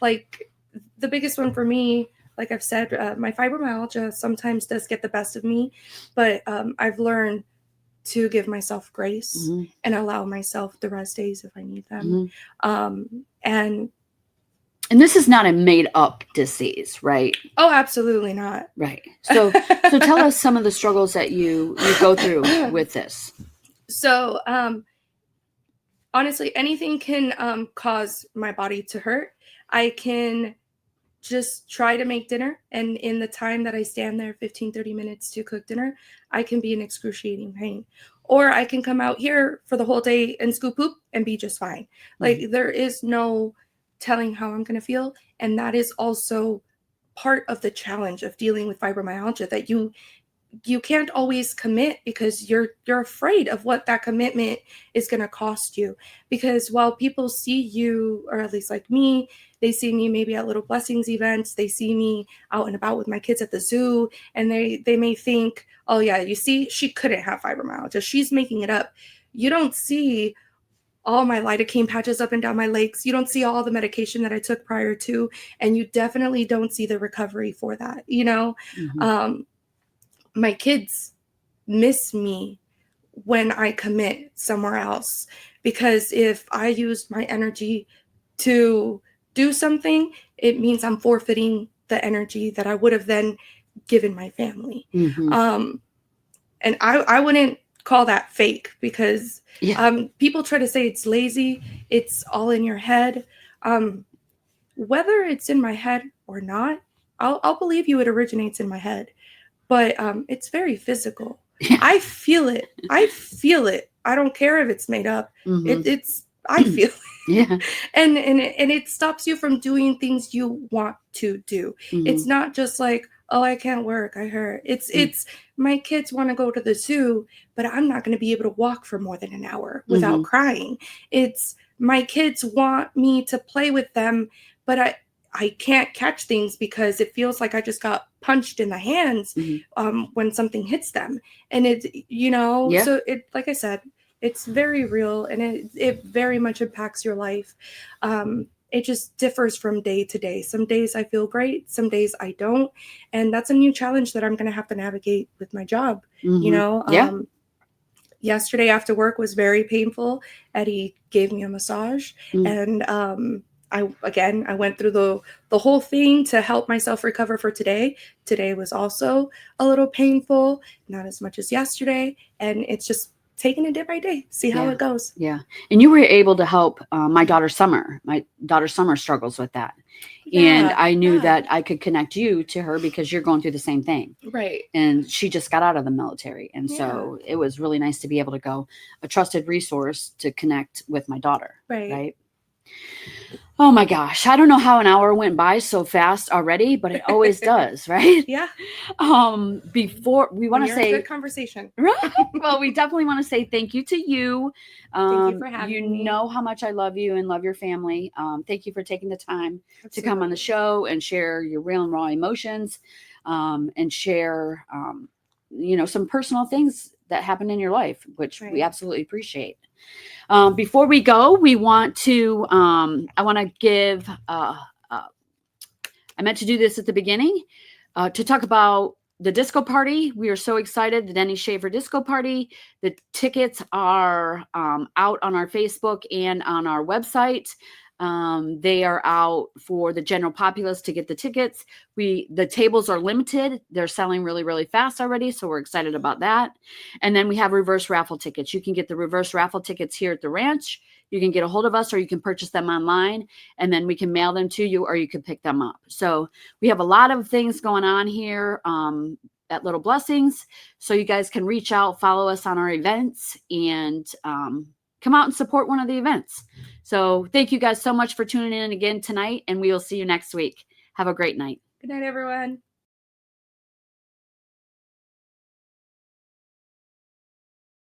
Like the biggest one for me, like I've said, my fibromyalgia sometimes does get the best of me, but I've learned to give myself grace and allow myself the rest days if I need them. And this is not a made-up disease, right? Oh, absolutely not. Right. So tell us some of the struggles that you go through with this. So, honestly, anything can cause my body to hurt. I can just try to make dinner, and in the time that I stand there 15-30 minutes to cook dinner, I can be in excruciating pain. Or I can come out here for the whole day and scoop poop and be just fine. Like there is no telling how I'm going to feel, and that is also part of the challenge of dealing with fibromyalgia, that you can't always commit because you're afraid of what that commitment is going to cost you. Because while people see you, or at least like me, they see me maybe at Little Blessings events, they see me out and about with my kids at the zoo, and they may think, oh yeah, you see, she couldn't have fibromyalgia, she's making it up. You don't see all my lidocaine patches up and down my legs. You don't see all the medication that I took prior to, and you definitely don't see the recovery for that. My kids miss me when I commit somewhere else, because if I use my energy to do something, it means I'm forfeiting the energy that I would have then given my family. And I wouldn't call that fake, because people try to say it's lazy, it's all in your head. Whether it's in my head or not, I'll believe you it originates in my head. But it's very physical. Yeah. I feel it. I don't care if it's made up. I feel it. Yeah. And it stops you from doing things you want to do. It's not just like, oh, I can't work, I hurt. It's my kids want to go to the zoo, but I'm not going to be able to walk for more than an hour without crying. It's my kids want me to play with them, but I can't catch things because it feels like I just got punched in the hands when something hits them. And so it, like I said, it's very real, and it very much impacts your life. It just differs from day to day. Some days I feel great, some days I don't. And that's a new challenge that I'm going to have to navigate with my job. Yesterday after work was very painful. Eddie gave me a massage, and I went through the whole thing to help myself recover for today. Today was also a little painful, not as much as yesterday. And it's just taking it day by day, see how it goes. Yeah. And you were able to help my daughter Summer. My daughter Summer struggles with that. And I knew that I could connect you to her because you're going through the same thing. Right. And she just got out of the military. And so it was really nice to be able to go a trusted resource to connect with my daughter. Right. Oh my gosh. I don't know how an hour went by so fast already, but it always does, right? Yeah. Before we want to say good conversation. Right. Well, we definitely want to say thank you to you. Thank you for having me. You know how much I love you and love your family. Thank you for taking the time to come on the show and share your real and raw emotions, and share, some personal things that happened in your life, which we absolutely appreciate. Before we go, we want to, I want to give, I meant to do this at the beginning, to talk about the disco party, we are so excited. The Denny Shaver disco party. The tickets are out on our Facebook and on our website. They are out for the general populace to get the tickets. The tables are limited. They're selling really, really fast already, so we're excited about that. And then we have reverse raffle tickets. You can get the reverse raffle tickets here at the ranch. You can get a hold of us, or you can purchase them online, and then we can mail them to you, or you can pick them up. So we have a lot of things going on here at Little Blessings. So you guys can reach out, follow us on our events, and come out and support one of the events. So thank you guys so much for tuning in again tonight, and we will see you next week. Have a great night. Good night, everyone.